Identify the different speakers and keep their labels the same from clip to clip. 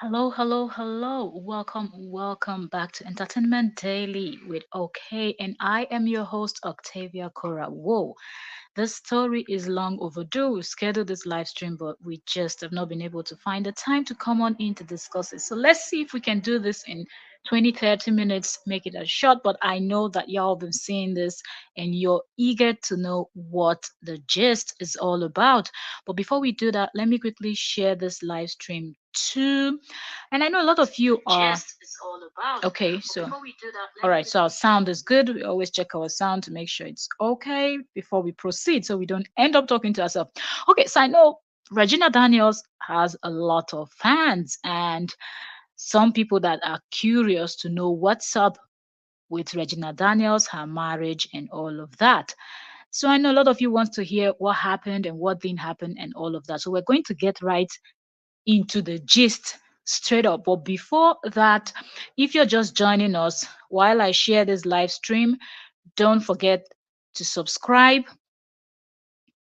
Speaker 1: Hello, hello, hello. Welcome back to Entertainment Daily with OK, and I am your host, Octavia Cora. Whoa, this story is long overdue. We scheduled this live stream, but we just have not been able to find the time to come on in to discuss it. So let's see if we can do this in 20, 30 minutes, make it as short. But I know that y'all been seeing this and you're eager to know what the gist is all about. But before we do that, let me quickly share this live stream too. And I know a lot of you are okay. So, all right. So our sound is good. We always check our sound to make sure it's okay before we proceed, so we don't end up talking to ourselves. Okay. So I know Regina Daniels has a lot of fans and some people that are curious to know what's up with Regina Daniels, her marriage, and all of that. So I know a lot of you want to hear what happened and what didn't happen and all of that. So we're going to get right into the gist straight up. But before that, if you're just joining us while I share this live stream, don't forget to subscribe.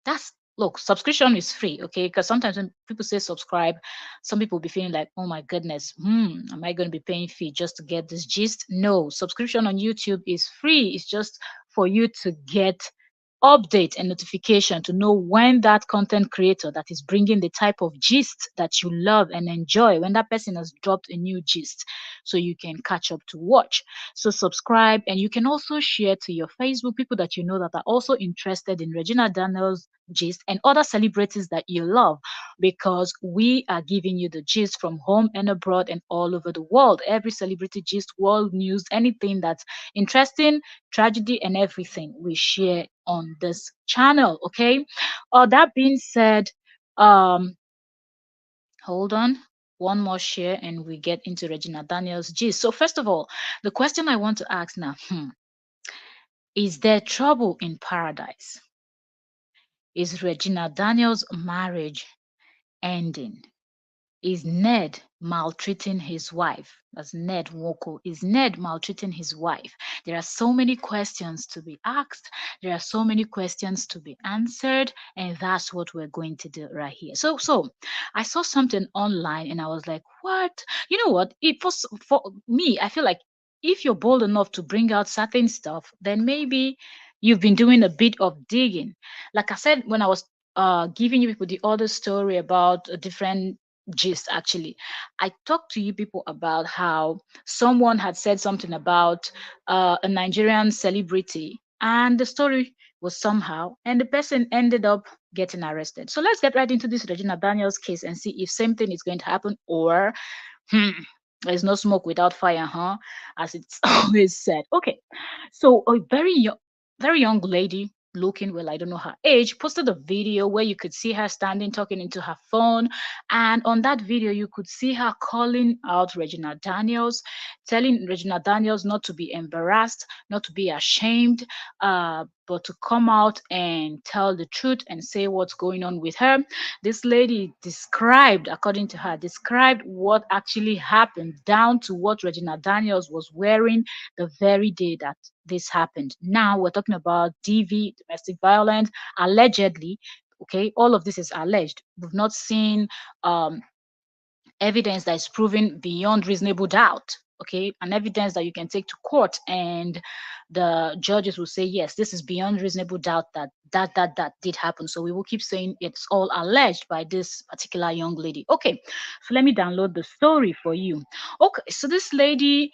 Speaker 1: That's look, subscription is free, okay? Because sometimes when people say subscribe, some people will be feeling like, oh my goodness, am I going to be paying fee just to get this gist? No, subscription on YouTube is free. It's just for you to get update and notification to know when that content creator that is bringing the type of gist that you love and enjoy, when that person has dropped a new gist, so you can catch up to watch. So subscribe, and you can also share to your Facebook people that you know that are also interested in Regina Daniels gist and other celebrities that you love, because we are giving you the gist from home and abroad and all over the world. Every celebrity gist, world news, anything that's interesting, tragedy, and everything we share on this channel. Okay. That being said, um, hold on. One more share and we get into Regina Daniels gist. So first of all, the question I want to ask now, is there trouble in paradise? Is Regina Daniels' marriage ending? Is Ned maltreating his wife? That's Ned Woko. Is Ned maltreating his wife? There are so many questions to be asked. There are so many questions to be answered, and that's what we're going to do right here. So I saw something online, and I was like, "What? You know what? It was for me. I feel like if you're bold enough to bring out certain stuff, then maybe you've been doing a bit of digging." Like I said when I was giving you people the other story about a different gist, actually I talked to you people about how someone had said something about a Nigerian celebrity, and the story was somehow, and the person ended up getting arrested. So let's get right into this Regina Daniels case and see if same thing is going to happen, or hmm, there's no smoke without fire, huh? As it's always said. Okay, so a very young lady, looking well, I don't know her age, posted a video where you could see her standing talking into her phone, and on that video you could see her calling out Regina Daniels, telling Regina Daniels not to be embarrassed, not to be ashamed, but to come out and tell the truth and say what's going on with her. This lady described, according to her, described what actually happened, down to what Regina Daniels was wearing the very day that this happened. Now we're talking about DV, domestic violence, allegedly. Okay, all of this is alleged. We've not seen um, evidence that is proven beyond reasonable doubt. Okay, an evidence that you can take to court, and the judges will say, yes, this is beyond reasonable doubt that that did happen. So we will keep saying it's all alleged by this particular young lady. Okay, so let me download the story for you. Okay, so this lady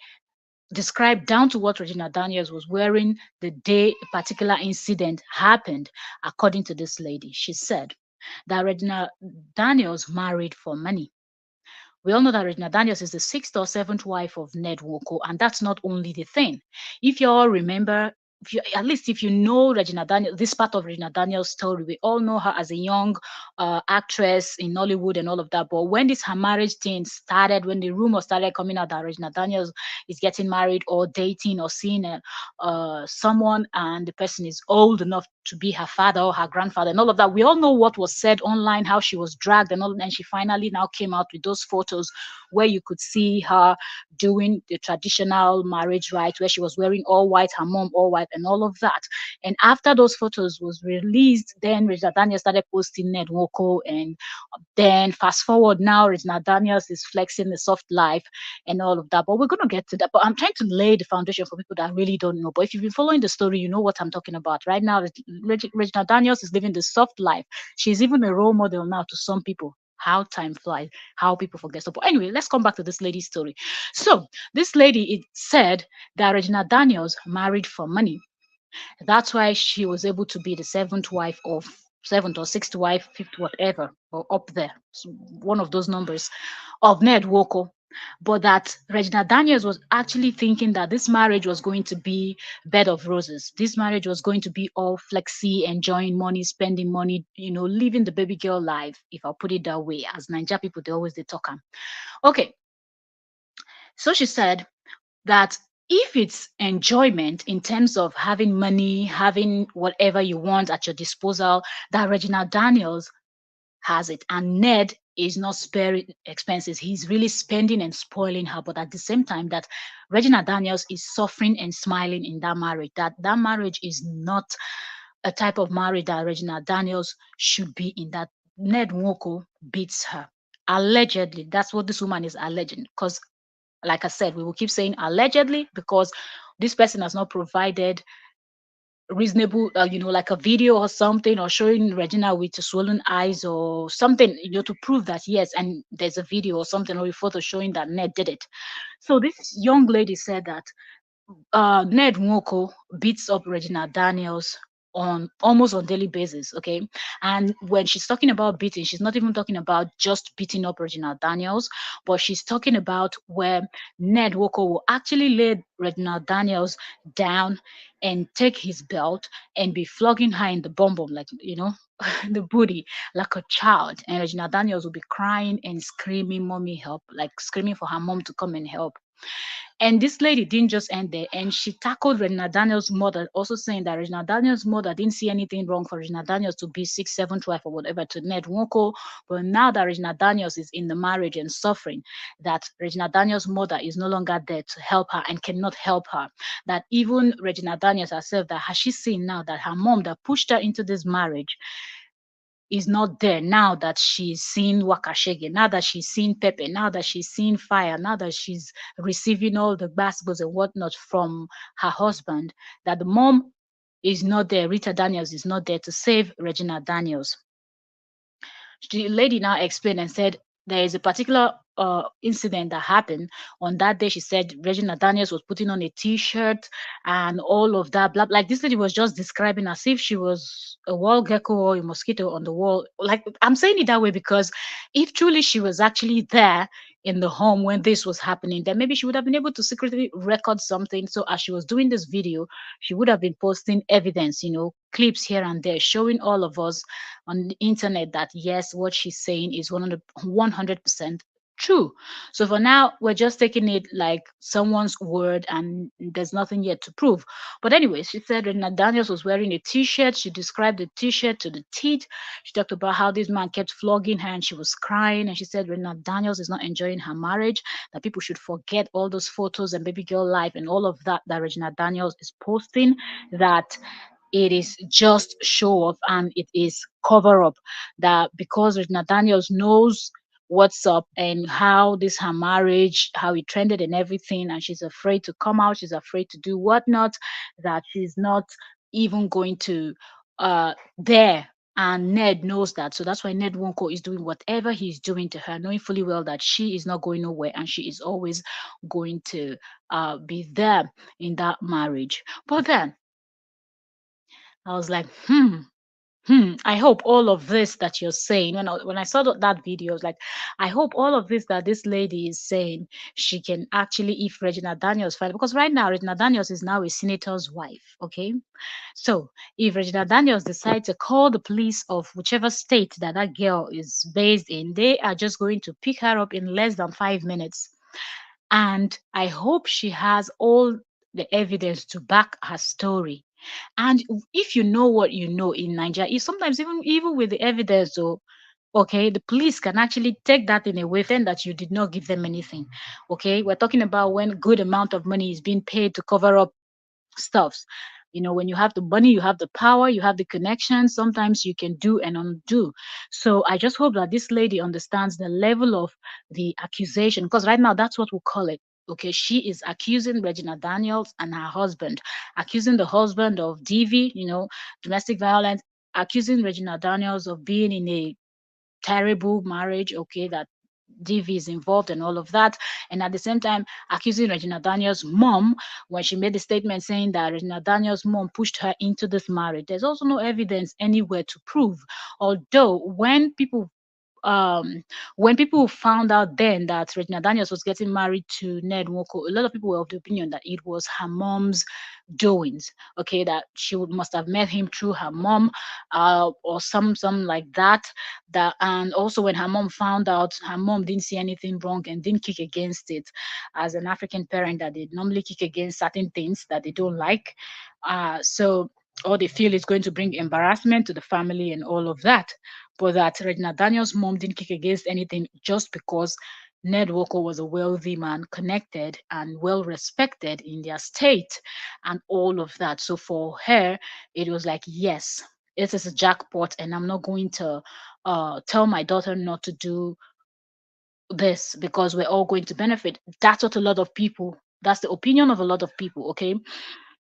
Speaker 1: described down to what Regina Daniels was wearing the day a particular incident happened. According to this lady, she said that Regina Daniels married for money. We all know that Regina Daniels is the sixth or seventh wife of Ned Woko, and that's not only the thing. If you all remember, if you, at least if you know Regina Daniels, this part of Regina Daniels' story, we all know her as a young actress in Nollywood and all of that. But when this her marriage thing started, when the rumor started coming out that Regina Daniels is getting married or dating or seeing someone, and the person is old enough to be her father or her grandfather and all of that, we all know what was said online, how she was dragged and all, and she finally now came out with those photos where you could see her doing the traditional marriage rite, where she was wearing all white, her mom all white and all of that. And after those photos was released, then Regina Daniel started posting Ned Woko Nwoko, and then fast forward now, Regina Daniels is flexing the soft life and all of that. But we're gonna get to that. But I'm trying to lay the foundation for people that really don't know. But if you've been following the story, you know what I'm talking about. Right now, Regina Daniels is living the soft life. She's even a role model now to some people. How time flies, how people forget. So, but anyway, let's come back to this lady's story. So, this lady, it said that Regina Daniels married for money. That's why she was able to be the seventh wife of seventh or sixth wife, fifth, whatever, or up there, so one of those numbers of Ned Woko. But that Regina Daniels was actually thinking that this marriage was going to be bed of roses. This marriage was going to be all flexy, enjoying money, spending money, living the baby girl life, if I'll put it that way. As Nigeria people, they talk. Okay, so she said that if it's enjoyment in terms of having money, having whatever you want at your disposal, that Regina Daniels has it. And Ned is not sparing expenses. He's really spending and spoiling her. But at the same time, that Regina Daniels is suffering and smiling in that marriage. That marriage is not a type of marriage that Regina Daniels should be in. That Ned Nwoko beats her. Allegedly, that's what this woman is alleging. Because like I said, we will keep saying allegedly because this person has not provided reasonable, like a video or something, or showing Regina with swollen eyes or something, to prove that yes, and there's a video or something or a photo showing that Ned did it. So this young lady said that Ned Nwoko beats up Regina Daniels on almost on daily basis. Okay, and when she's talking about beating, she's not even talking about just beating up Regina Daniels, but she's talking about where Ned Nwoko will actually lay Regina Daniels down and take his belt and be flogging her in the bum bum, like the booty, like a child, and Regina Daniels will be crying and screaming, "Mommy, help!" Like screaming for her mom to come and help. And this lady didn't just end there, and she tackled Regina Daniels' mother, also saying that Regina Daniels' mother didn't see anything wrong for Regina Daniels to be sixth, seventh wife or whatever to Ned Nwoko. But now that Regina Daniels is in the marriage and suffering, that Regina Daniels' mother is no longer there to help her and cannot help her. That even Regina Daniels herself, that has she seen now that her mom that pushed her into this marriage is not there, now that she's seen Wakashege, now that she's seen Pepe, now that she's seen fire, now that she's receiving all the basketballs and whatnot from her husband, that the mom is not there, Rita Daniels is not there to save Regina Daniels. The lady now explained and said there is a particular incident that happened on that day. She said Regina Daniels was putting on a t-shirt and all of that, blah, like this lady was just describing as if she was a wall gecko or a mosquito on the wall. Like, I'm saying it that way because if truly she was actually there in the home when this was happening, then maybe she would have been able to secretly record something. So as she was doing this video, she would have been posting evidence, clips here and there, showing all of us on the internet that yes, what she's saying is 100% true. So for now, we're just taking it like someone's word and there's nothing yet to prove. But anyway, she said Regina Daniels was wearing a t-shirt. She described the t-shirt to the teeth. She talked about how this man kept flogging her and she was crying. And she said Regina Daniels is not enjoying her marriage, that people should forget all those photos and baby girl life and all of that that Regina Daniels is posting, that it is just show off and it is cover up, that because Regina Daniels knows what's up and how this her marriage, how it trended and everything, and she's afraid to come out, she's afraid to do whatnot, that she's not even going to there. And Ned knows that. So that's why Ned Wonko is doing whatever he's doing to her, knowing fully well that she is not going nowhere and she is always going to be there in that marriage. But then I was like, I hope all of this that you're saying, when I saw that video, I was like, I hope all of this that this lady is saying, she can actually, if Regina Daniels filed, because right now Regina Daniels is now a senator's wife, okay? So if Regina Daniels decides to call the police of whichever state that that girl is based in, they are just going to pick her up in less than 5 minutes. And I hope she has all the evidence to back her story. And if you know what you know in Nigeria, sometimes even with the evidence, so okay, the police can actually take that in a way then that you did not give them anything. Okay, we're talking about when good amount of money is being paid to cover up stuffs. When you have the money, you have the power, you have the connection, sometimes you can do and undo. So I just hope that this lady understands the level of the accusation, because right now that's what we call it. Okay, she is accusing Regina Daniels and her husband, accusing the husband of DV, domestic violence, accusing Regina Daniels of being in a terrible marriage, okay, that DV is involved and all of that. And at the same time, accusing Regina Daniels' mom when she made the statement saying that Regina Daniels' mom pushed her into this marriage. There's also no evidence anywhere to prove. Although um when people found out then that Regina Daniels was getting married to Ned Nwoko, a lot of people were of the opinion that it was her mom's doings. Okay, that she must have met him through her mom, or some like that. That, and also when her mom found out, her mom didn't see anything wrong and didn't kick against it. As an African parent, that they normally kick against certain things that they don't like, so or they feel it's going to bring embarrassment to the family and all of that. But that Regina Daniels' mom didn't kick against anything just because Ned Walker was a wealthy man, connected and well respected in their state, and all of that. So for her, it was like, yes, it is a jackpot, and I'm not going to tell my daughter not to do this because we're all going to benefit. That's what a lot of people, that's the opinion of a lot of people, okay?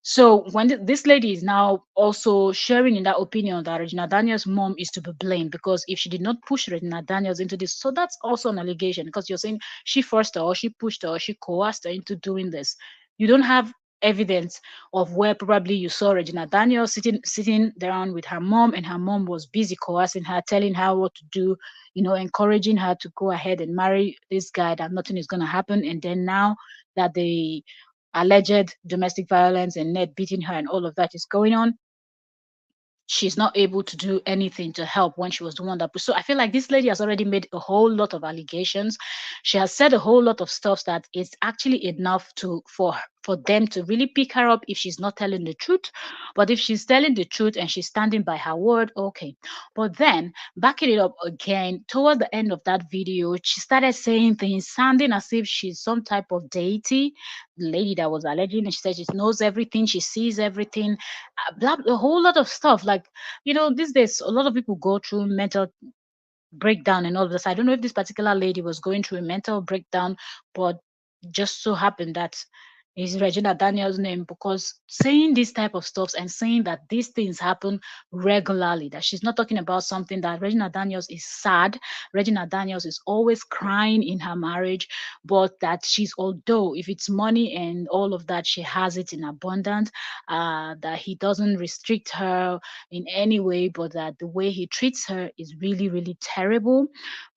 Speaker 1: So when this lady is now also sharing in that opinion that Regina Daniels' mom is to be blamed, because if she did not push Regina Daniels into this, so that's also an allegation, because you're saying she forced her or she pushed her or she coerced her into doing this. You don't have evidence of where probably you saw Regina Daniels sitting down with her mom, and her mom was busy coercing her, telling her what to do, encouraging her to go ahead and marry this guy, that nothing is going to happen. And then now that the alleged domestic violence and Ned beating her and all of that is going on, she's not able to do anything to help when she was the one that. So I feel like this lady has already made a whole lot of allegations. She has said a whole lot of stuff that is actually enough for them to really pick her up if she's not telling the truth. But if she's telling the truth and she's standing by her word, okay. But then backing it up again, toward the end of that video, she started saying things sounding as if she's some type of deity. The lady that was alleging, and she said she knows everything, she sees everything, a whole lot of stuff. Like, these days, a lot of people go through mental breakdown and all of this. I don't know if this particular lady was going through a mental breakdown, but just so happened that is Regina Daniels' name, because saying this type of stuff and saying that these things happen regularly, that she's not talking about something, that Regina Daniels is sad, Regina Daniels is always crying in her marriage, but that she's, although if it's money and all of that, she has it in abundance, that he doesn't restrict her in any way, but that the way he treats her is really, really terrible.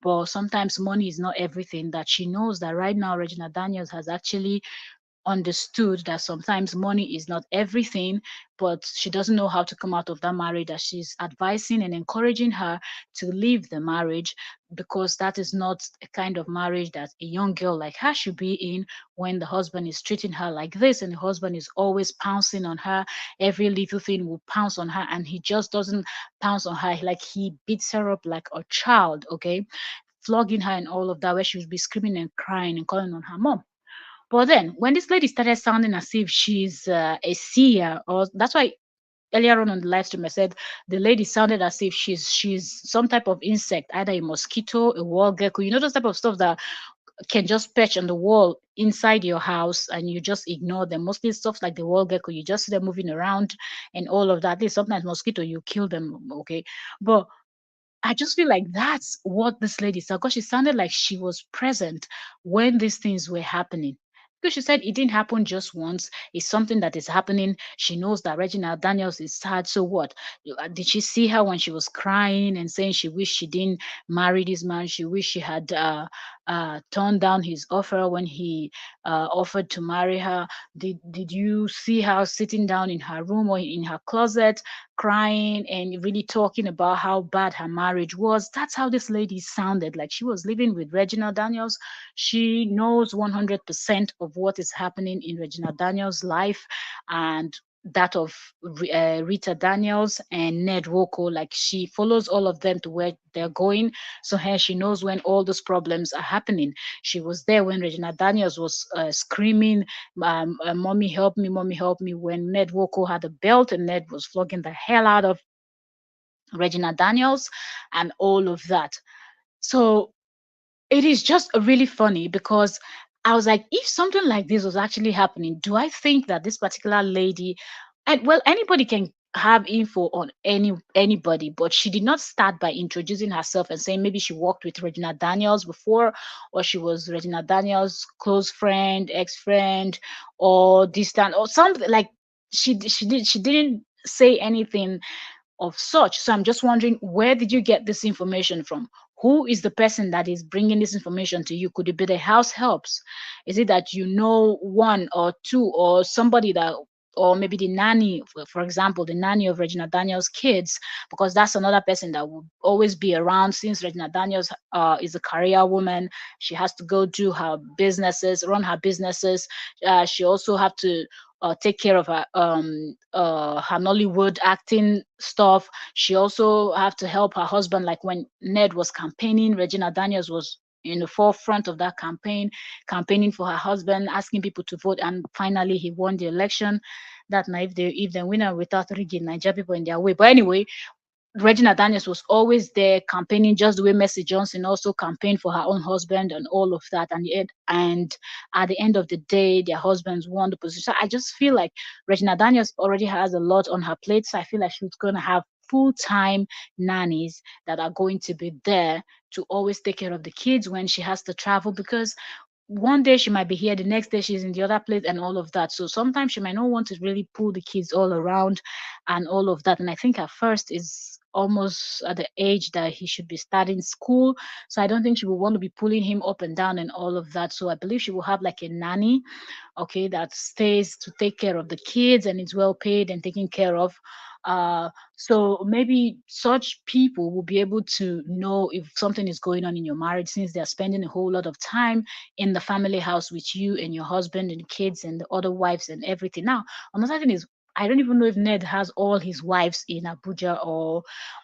Speaker 1: But sometimes money is not everything, that she knows that right now Regina Daniels has actually understood that sometimes money is not everything, but she doesn't know how to come out of that marriage, that she's advising and encouraging her to leave the marriage, because that is not a kind of marriage that a young girl like her should be in, when the husband is treating her like this and the husband is always pouncing on her. Every little thing will pounce on her, and he just doesn't pounce on her, like he beats her up like a child, okay, flogging her and all of that, where she would be screaming and crying and calling on her mom. But then when this lady started sounding as if she's a seer, or that's why earlier on the live stream I said the lady sounded as if she's some type of insect, either a mosquito, a wall gecko, those type of stuff that can just perch on the wall inside your house and you just ignore them. Mostly stuff like the wall gecko, you just see them moving around and all of that. At least sometimes mosquito, you kill them, okay. But I just feel like that's what this lady said, because she sounded like she was present when these things were happening. Because she said it didn't happen just once. It's something that is happening. She knows that Regina Daniels is sad. So what? Did she see her when she was crying and saying she wished she didn't marry this man? She wished she had turned down his offer when he offered to marry her. Did you see her sitting down in her room or in her closet crying and really talking about how bad her marriage was? That's how this lady sounded, like she was living with Regina Daniels. She knows 100% of what is happening in Regina Daniels' life, and that of Rita Daniels and Ned Woko. Like she follows all of them to where they're going. So here she knows when all those problems are happening. She was there when Regina Daniels was screaming, mommy help me," when Ned Woko had a belt and Ned was flogging the hell out of Regina Daniels and all of that. So it is just really funny because I was like, if something like this was actually happening, do I think that this particular lady, and well, anybody can have info on anybody, but she did not start by introducing herself and saying maybe she worked with Regina Daniels before, or she was Regina Daniels' close friend, ex-friend, or distant, or something like she didn't say anything of such. So I'm just wondering, where did you get this information from? Who is the person that is bringing this information to you? Could it be the house helps? Is it that you know one or two or somebody that, or maybe the nanny, for example, the nanny of Regina Daniels' kids, because that's another person that will always be around since Regina Daniels is a career woman. She has to go do her businesses, run her businesses. She also have to take care of her Nollywood acting stuff. She also have to help her husband. Like when Ned was campaigning, Regina Daniels was in the forefront of that campaign, campaigning for her husband, asking people to vote, and finally he won the election. That now if they win it without rigging, Nigeria people in their way. But anyway, Regina Daniels was always there campaigning, just the way Mercy Johnson also campaigned for her own husband and all of that. And at the end of the day, their husbands won the position. So I just feel like Regina Daniels already has a lot on her plate. So I feel like she's going to have full-time nannies that are going to be there to always take care of the kids when she has to travel, because one day she might be here, the next day she's in the other place, and all of that. So sometimes she might not want to really pull the kids all around and all of that. And I think at first is almost at the age that he should be starting school. So I don't think she will want to be pulling him up and down and all of that. So I believe she will have like a nanny, okay, that stays to take care of the kids and is well paid and taken care of. So maybe such people will be able to know if something is going on in your marriage, since they're spending a whole lot of time in the family house with you and your husband and kids and the other wives and everything. Now, another thing is, I don't even know if Ned has all his wives in Abuja,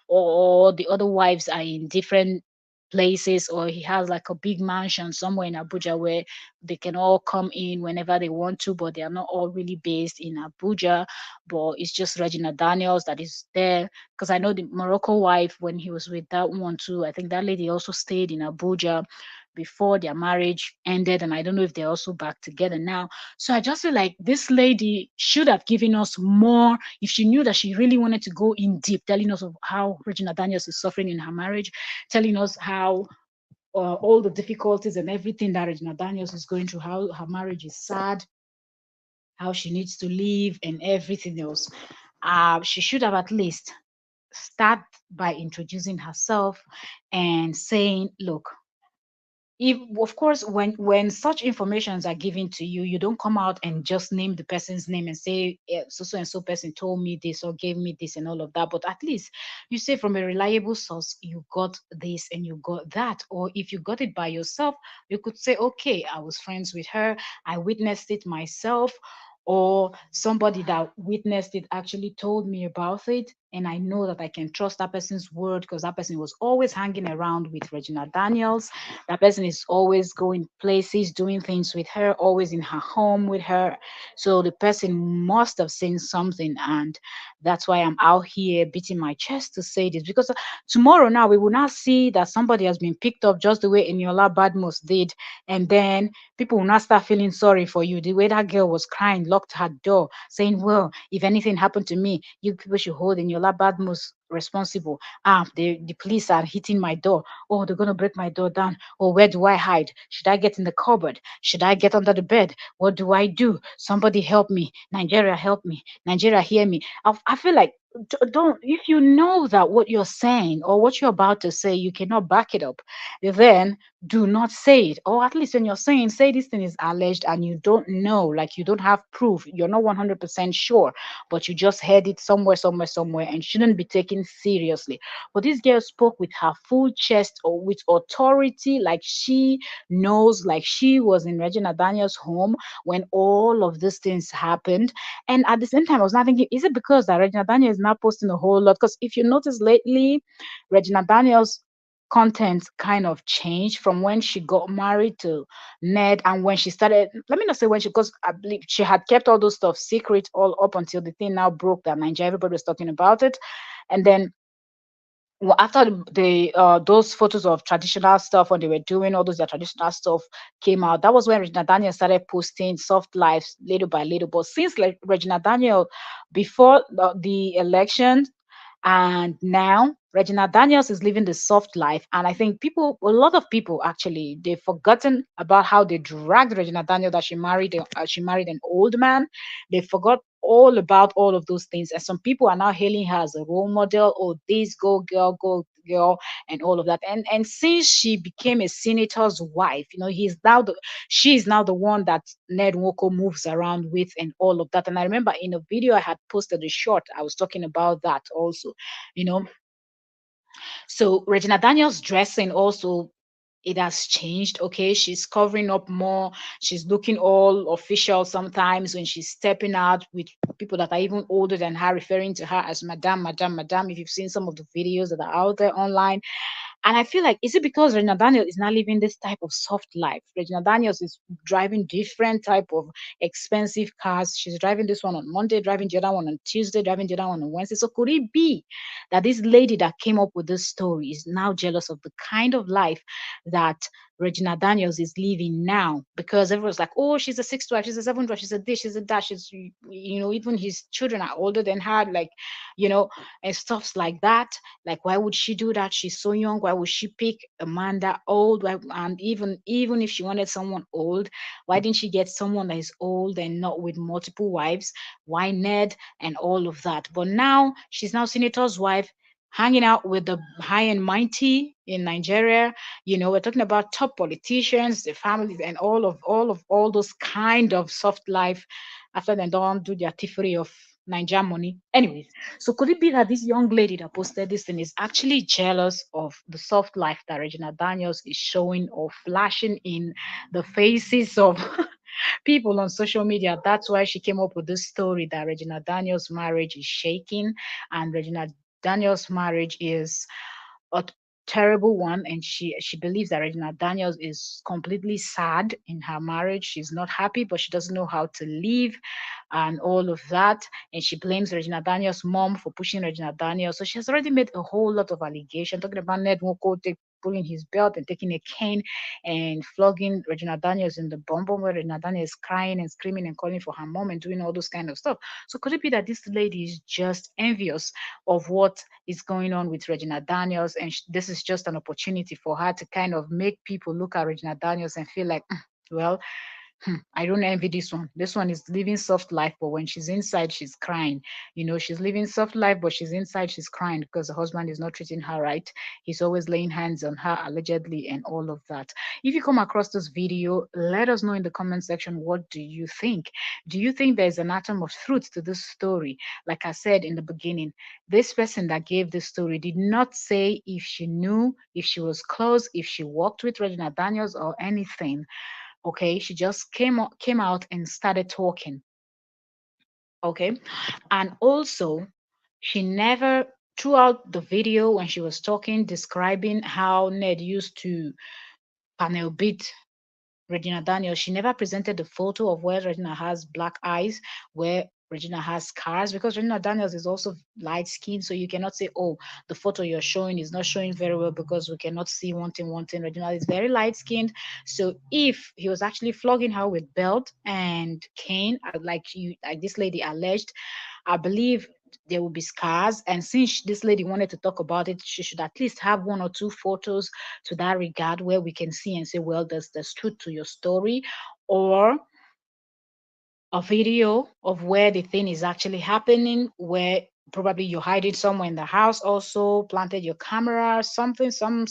Speaker 1: or the other wives are in different places, or he has like a big mansion somewhere in Abuja where they can all come in whenever they want to, but they are not all really based in Abuja. But it's just Regina Daniels that is there. Because I know the Morocco wife, when he was with that one too, I think that lady also stayed in Abuja before their marriage ended. And I don't know if they're also back together now. So I just feel like this lady should have given us more if she knew that she really wanted to go in deep, telling us of how Regina Daniels is suffering in her marriage, telling us how all the difficulties and everything that Regina Daniels is going through, how her marriage is sad, how she needs to leave, and everything else. She should have at least start by introducing herself and saying, "Look, if of course when such informations are given to you, you don't come out and just name the person's name and say, so so and so person told me this or gave me this and all of that, but at least you say from a reliable source you got this and you got that. Or if you got it by yourself, you could say, okay, I was friends with her, I witnessed it myself, or somebody that witnessed it actually told me about it, and I know that I can trust that person's word because that person was always hanging around with Regina Daniels. That person is always going places, doing things with her, always in her home with her. So the person must have seen something. And that's why I'm out here beating my chest to say this. Because tomorrow now we will not see that somebody has been picked up just the way Eniola Badmus did. And then people will not start feeling sorry for you. The way that girl was crying, locked her door, saying, well, if anything happened to me, you people should hold Eniola Badmus responsible. The police are hitting my door. Oh, they're gonna break my door down. Oh, where do I hide? Should I get in the cupboard? Should I get under the bed? What do I do? Somebody help me. Nigeria, help me. Nigeria, hear me. I feel like don't, if you know that what you're saying or what you're about to say you cannot back it up, then do not say it. Or at least when you're saying, say this thing is alleged and you don't know, like you don't have proof, you're not 100% sure, but you just heard it somewhere and shouldn't be taken seriously. But this girl spoke with her full chest or with authority, like she knows, like she was in Regina Daniels' home when all of these things happened. And at the same time, I was not thinking, is it because that Regina Daniel is not posting a whole lot? Because if you notice lately, Regina Daniels' content kind of changed from when she got married to Ned, and when she started, let me not say when she, because I believe she had kept all those stuff secret all up until the thing now broke that Nigeria, everybody was talking about it. And then after the those photos of traditional stuff when they were doing all those their traditional stuff came out, that was when Regina Daniel started posting soft lives little by little. But since like Regina Daniel, before the election and now Regina Daniels is living the soft life. And I think people, a lot of people actually, they've forgotten about how they dragged Regina Daniel, that she married an old man. They forgot all about all of those things. And some people are now hailing her as a role model. Oh, this go girl, and all of that. And since she became a senator's wife, she is now the one that Ned Nwoko moves around with and all of that. And I remember in a video I had posted a short, I was talking about that also, you know. So Regina Daniels' dressing also, it has changed. Okay, she's covering up more. She's looking all official sometimes when she's stepping out with people that are even older than her, referring to her as Madame, Madame, Madame. If you've seen some of the videos that are out there online, and I feel like, is it because Regina Daniels is not living this type of soft life? Regina Daniels is driving different type of expensive cars. She's driving this one on Monday, driving the other one on Tuesday, driving the other one on Wednesday. So could it be that this lady that came up with this story is now jealous of the kind of life that Regina Daniels is living now? Because everyone's like, oh, she's a sixth wife, she's a seventh wife, she's a this, she's a that, she's, even his children are older than her, like, you know, and stuffs like that. Like, why would she do that? She's so young. Why would she pick a man that old? Why, and even if she wanted someone old, why didn't she get someone that is old and not with multiple wives? Why Ned and all of that? But now she's now senator's wife, hanging out with the high and mighty in Nigeria. We're talking about top politicians, the families, and all those kind of soft life after they don't do their tiffery of Niger money. Anyways, so could it be that this young lady that posted this thing is actually jealous of the soft life that Regina Daniels is showing or flashing in the faces of people on social media? That's why she came up with this story that Regina Daniels' marriage is shaking, and Regina Daniels' marriage is a terrible one, and she believes that Regina Daniels is completely sad in her marriage. She's not happy, but she doesn't know how to leave and all of that. And she blames Regina Daniels' mom for pushing Regina Daniels. So she has already made a whole lot of allegations talking about Ned Nwoko pulling his belt and taking a cane and flogging Regina Daniels in the bum bum, where Regina Daniels is crying and screaming and calling for her mom and doing all those kind of stuff. So could it be that this lady is just envious of what is going on with Regina Daniels, and this is just an opportunity for her to kind of make people look at Regina Daniels and feel like, well, I don't envy this one. This one is living soft life, but when she's inside, she's crying. She's living soft life, but she's inside, she's crying because the husband is not treating her right. He's always laying hands on her, allegedly, and all of that. If you come across this video, let us know in the comment section, what do you think? Do you think there's an atom of truth to this story? Like I said in the beginning, this person that gave this story did not say if she knew, if she was close, if she worked with Regina Daniels or anything. Okay, she just came out and started talking. Okay, and also she never, throughout the video when she was talking, describing how Ned used to panel beat Regina Daniels, she never presented the photo of where Regina has black eyes, where Regina has scars, because Regina Daniels is also light skinned. So you cannot say, oh, the photo you're showing is not showing very well because we cannot see one thing, one thing. Regina is very light skinned. So if he was actually flogging her with belt and cane, like this lady alleged, I believe there will be scars. And since this lady wanted to talk about it, she should at least have one or two photos to that regard where we can see and say, well, there's truth to your story, or a video of where the thing is actually happening, where Probably you're hiding somewhere in the house, also planted your camera, something, some,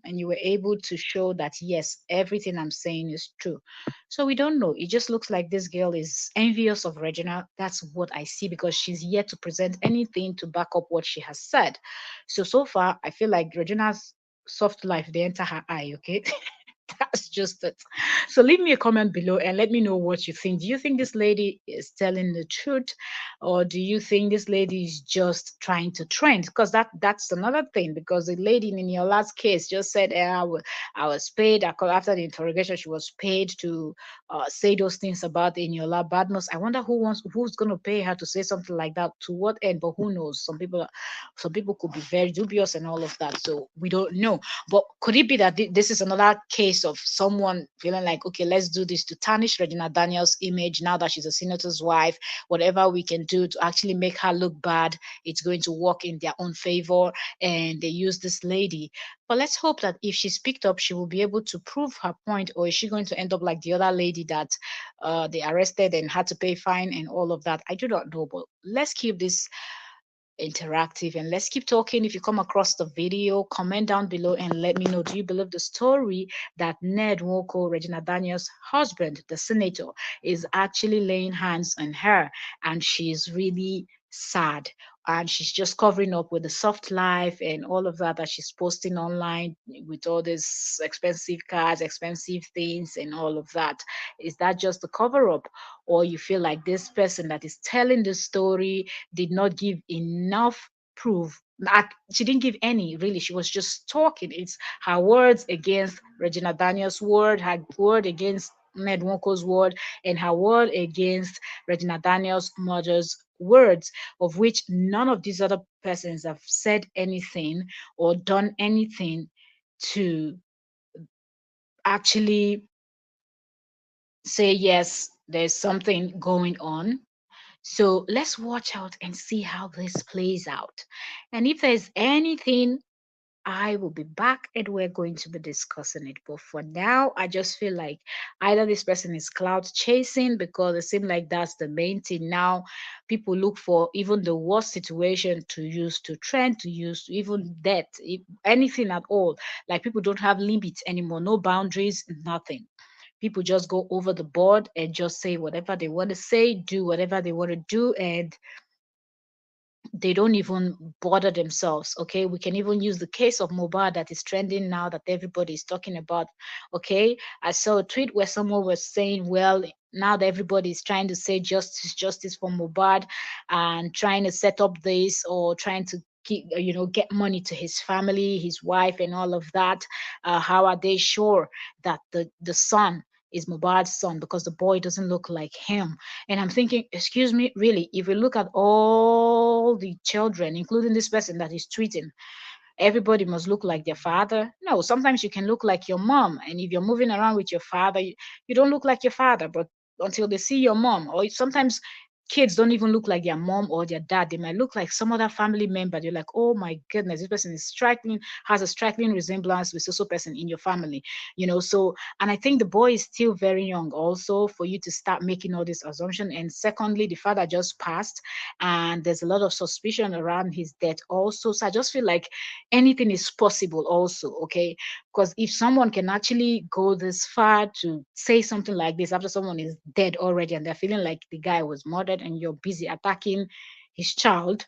Speaker 1: and you were able to show that yes, everything I'm saying is true. So we don't know. It just looks like this girl is envious of Regina. That's what I see, because she's yet to present anything to back up what she has said. So far I feel like Regina's soft life, they enter her eye. Okay. That's just it. So leave me a comment below and let me know what you think. Do you think this lady is telling the truth, or do you think this lady is just trying to trend? Because that's another thing. Because the lady in your last case just said, I was paid. After the interrogation, she was paid to say those things about Eniola Badmus. I wonder who's going to pay her to say something like that. To what end? But who knows? Some people could be very dubious and all of that. So we don't know. But could it be that this is another case of someone feeling like, okay, let's do this to tarnish Regina Daniels' image now that she's a senator's wife? Whatever we can do to actually make her look bad, it's going to work in their own favor. And they use this lady. But let's hope that if she's picked up, she will be able to prove her point. Or is she going to end up like the other lady that they arrested and had to pay fine and all of that? I do not know. But let's keep this interactive and let's keep talking. If you come across the video, comment down below and let me know, do you believe the story that Ned Nwoko, Regina Daniels' husband, the senator, is actually laying hands on her and she's really sad and she's just covering up with the soft life and all of that she's posting online with all these expensive cars, expensive things and all of that? Is that just a cover up, or you feel like this person that is telling the story did not give enough proof? She didn't give any, really. She was just talking. It's her words against Regina Daniels' word, her word against Ned Nwoko's word, and her word against Regina Daniels' mother's words, of which none of these other persons have said anything or done anything to actually say, yes, there's something going on. So let's watch out and see how this plays out. And if there's anything, I will be back and we're going to be discussing it. But for now, I just feel like either this person is cloud chasing, because it seems like that's the main thing now. People look for even the worst situation to use to trend, to use to even death, if anything at all. Like people don't have limits anymore, no boundaries, nothing. People just go over the board and just say whatever they want to say, do whatever they want to do, and they don't even bother themselves. Okay, we can even use the case of Mobad that is trending now, that everybody is talking about. Okay, I saw a tweet where someone was saying, well, now that everybody is trying to say justice, justice for Mobad, and trying to set up this or trying to keep, get money to his family, his wife, and all of that. How are they sure that the son is Mubad's son, because the boy doesn't look like him? And I'm thinking, excuse me, really, if we look at all the children, including this person that is tweeting, everybody must look like their father? No, sometimes you can look like your mom. And if you're moving around with your father, you don't look like your father. But until they see your mom, or sometimes kids don't even look like their mom or their dad. They might look like some other family member. They're like, oh my goodness, this person is striking, has a striking resemblance with so person in your family. So, and I think the boy is still very young also for you to start making all this assumption. And secondly, the father just passed and there's a lot of suspicion around his death also. So I just feel like anything is possible also. Okay, because if someone can actually go this far to say something like this after someone is dead already and they're feeling like the guy was murdered, and you're busy attacking his child,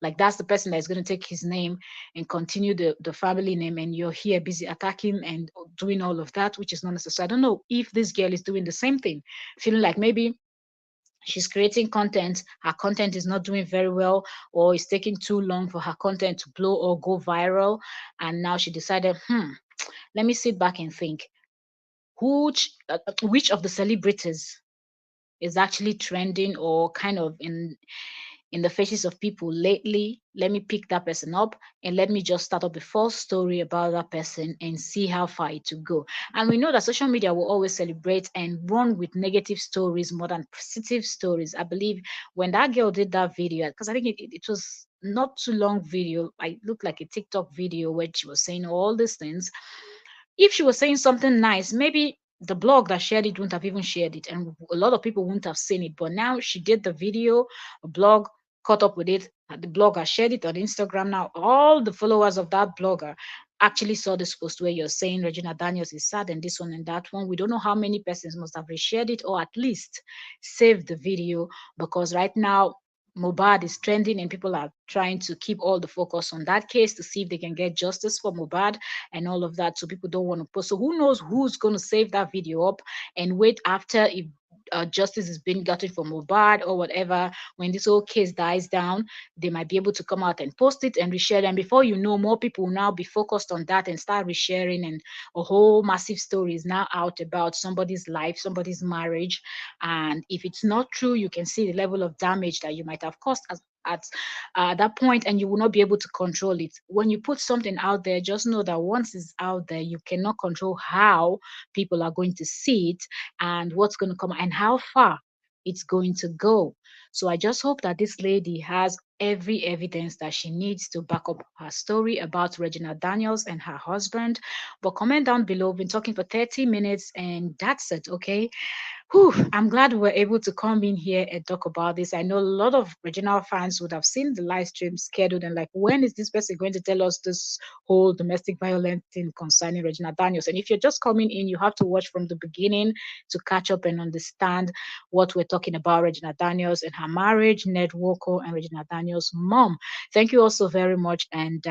Speaker 1: like that's the person that's going to take his name and continue the family name, and you're here busy attacking and doing all of that, which is not necessary. I don't know if this girl is doing the same thing, feeling like maybe she's creating content, her content is not doing very well, or it's taking too long for her content to blow or go viral, and now she decided, let me sit back and think, which of the celebrities is actually trending or kind of in the faces of people lately. Let me pick that person up and let me just start up a false story about that person and see how far it will go. And we know that social media will always celebrate and run with negative stories more than positive stories. I believe when that girl did that video, because I think it was not too long video, I looked like a TikTok video where she was saying all these things. If she was saying something nice, maybe the blog that shared it wouldn't have even shared it, and a lot of people wouldn't have seen it. But now she did the video, a blog caught up with it, The blogger shared it on Instagram. Now, all the followers of that blogger actually saw this post where you're saying Regina Daniels is sad and this one and that one. We don't know how many persons must have reshared it or at least saved the video, because right now Mobad is trending and people are trying to keep all the focus on that case to see if they can get justice for Mobad and all of that. So people don't want to post. So who knows who's going to save that video up and wait after if justice is being gotten for Mobad or whatever. When this whole case dies down, they might be able to come out and post it and reshare. And before you know, more people will now be focused on that and start resharing, and a whole massive story is now out about somebody's life, somebody's marriage. And if it's not true, you can see the level of damage that you might have caused at that point, and you will not be able to control it. When you put something out there, just know that once it's out there, you cannot control how people are going to see it and what's going to come and how far it's going to go. So I just hope that this lady has every evidence that she needs to back up her story about Regina Daniels and her husband. But comment down below. We've been talking for 30 minutes and that's it, okay? Whew, I'm glad we were able to come in here and talk about this. I know a lot of regional fans would have seen the live stream scheduled and like, when is this person going to tell us this whole domestic violence thing concerning Regina Daniels? And if you're just coming in, you have to watch from the beginning to catch up and understand what we're talking about Regina Daniels and her marriage, Ned Walker and Regina Daniels' mom. Thank you also very much. And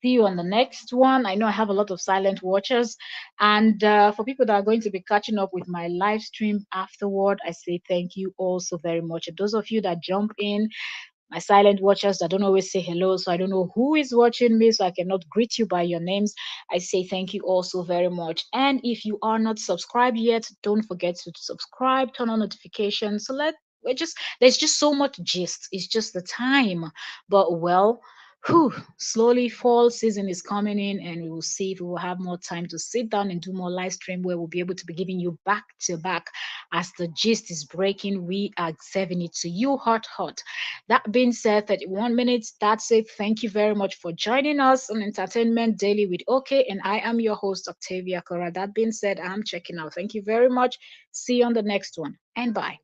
Speaker 1: see you on the next one. I know I have a lot of silent watchers. And for people that are going to be catching up with my live stream afterward, I say thank you also very much. And those of you that jump in, my silent watchers that don't always say hello, so I don't know who is watching me, so I cannot greet you by your names. I say thank you also very much. And if you are not subscribed yet, don't forget to subscribe, turn on notifications. So we're just there's just so much gist. It's just the time. But well, whew, slowly fall season is coming in, and we will see if we will have more time to sit down and do more live stream where we'll be able to be giving you back to back as the gist is breaking. We are serving it to you hot, hot. That being said, 31 minutes. That's it. Thank you very much for joining us on Entertainment Daily with OK, and I am your host, Octavia Cora. That being said, I'm checking out. Thank you very much. See you on the next one, and bye.